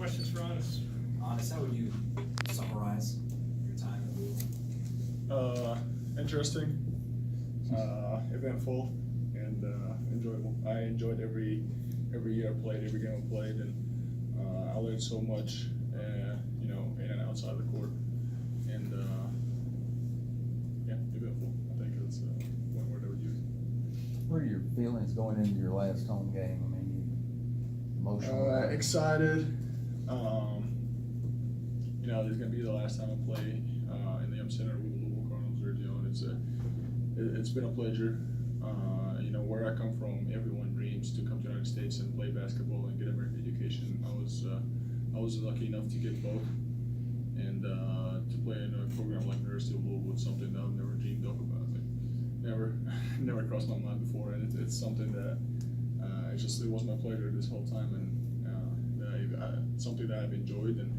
questions for Honest? Honest, how would you summarize your time at Louisville? Interesting, eventful, and enjoyable. I enjoyed every year I played, every game I played, and I learned so much, you know, in and outside the court. And yeah, eventful. I think that's one word I would use. What are your feelings going into your last home game? I mean, emotional? Excited. You know, it's gonna be the last time I play in the Center with the Louisville Cardinals jersey on. It's been a pleasure. You know, where I come from, everyone dreams to come to the United States and play basketball and get American education. I was lucky enough to get both, and to play in a program like University of Louisville was something that I've never dreamed of about. Like, never crossed my mind before, and it's something that it was my pleasure this whole time, and something that I've enjoyed, and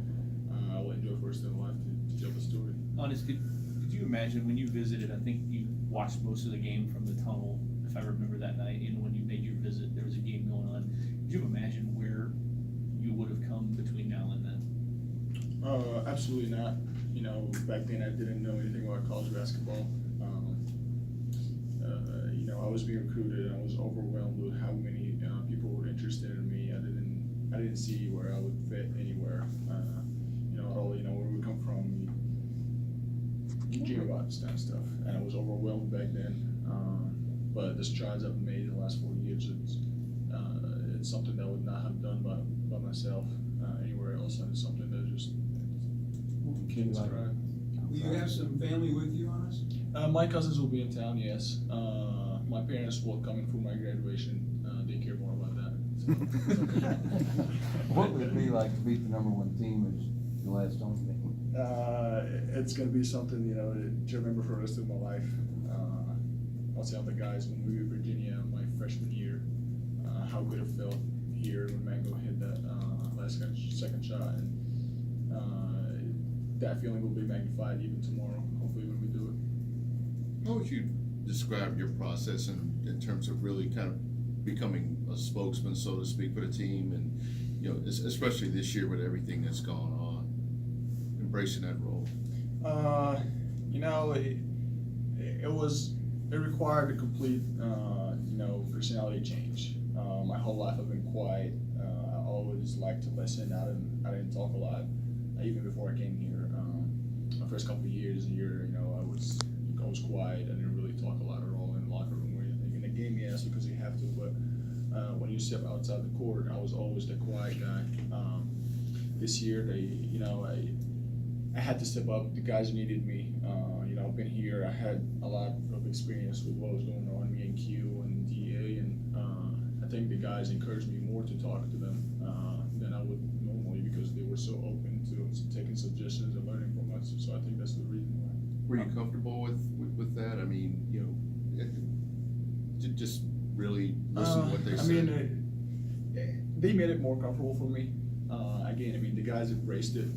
I will enjoy for the rest of my life to tell the story. Honest, could you imagine when you visited, I think you watched most of the game from the tunnel, if I remember that night, and when you made your visit, there was a game going on. Could you imagine where you would have come between now and then? Absolutely not. You know, back then I didn't know anything about college basketball. You know, I was being recruited. I was overwhelmed with how many people were interested in me. I didn't see where I would fit anywhere. You know, at all. You know, where we come from. You dream about this kind of stuff, and I was overwhelmed back then. But the strides I've made in the last 4 years, it's something that I would not have done by myself anywhere else, and it's something that just can't describe. Will you have some family with you, Honest? My cousins will be in town, yes. My parents will come in for my graduation. They care more about that. So. What would it be like to beat the #1 team as your last home game? It's going to be something, you know, to remember for the rest of my life. I'll tell the guys when we were in Virginia my freshman year, how good it felt here when Mango hit that second shot, and that feeling will be magnified even tomorrow, hopefully when we do it. How would you describe your process in terms of really kind of becoming a spokesman, so to speak, for the team, and you know, especially this year with everything that's gone on, embracing that role? You know, it required a complete, you know, personality change. My whole life I've been quiet. I always liked to listen. I didn't talk a lot, even before I came here. My first couple of years, you know, I was quiet. I didn't really talk a lot at all in the locker room. Where in the game, yes, because you have to. But when you step outside the court, I was always the quiet guy. This year, you know, I had to step up. The guys needed me. You know, I've been here. I had a lot of experience with what was going on, me and Q and DA, and I think the guys encouraged me more to talk to them than I would normally, because they were so open to taking suggestions and learning from us. So I think that's the reason why. Were you comfortable with that? I mean, you know, to just really listen to what they said. I mean, they made it more comfortable for me. Again, I mean, the guys embraced it.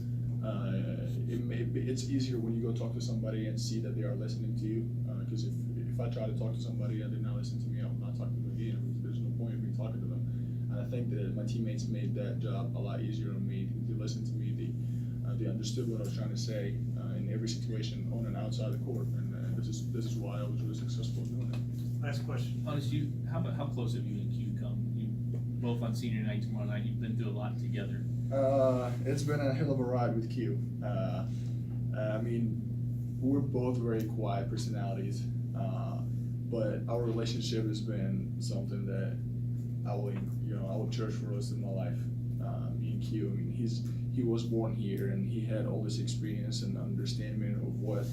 It's easier when you go talk to somebody and see that they are listening to you. Because if I try to talk to somebody and they not listen to me, I'll not talk to them again. There's no point in me talking to them. And I think that my teammates made that job a lot easier on me. They listened to me. They understood what I was trying to say in every situation, on and outside the court. And this is why I was really successful doing it. Last question. Honest, how close have you and Q come? You both on senior night tomorrow night. You've been through a lot together. It's been a hell of a ride with Q. I mean, we're both very quiet personalities, but our relationship has been something that I will cherish for the rest of my life. Me and Q. I mean, he was born here, and he had all this experience and understanding of what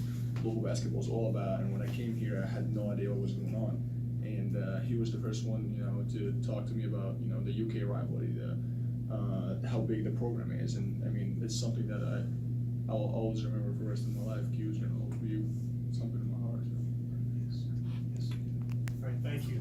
local basketball is all about. And when I came here, I had no idea what was going on. And he was the first one, you know, to talk to me about, you know, the UK rivalry, how big the program is. And I mean, it's something that I'll always remember for the rest of my life. Q's gonna always be something in my heart. So. All right, thank you.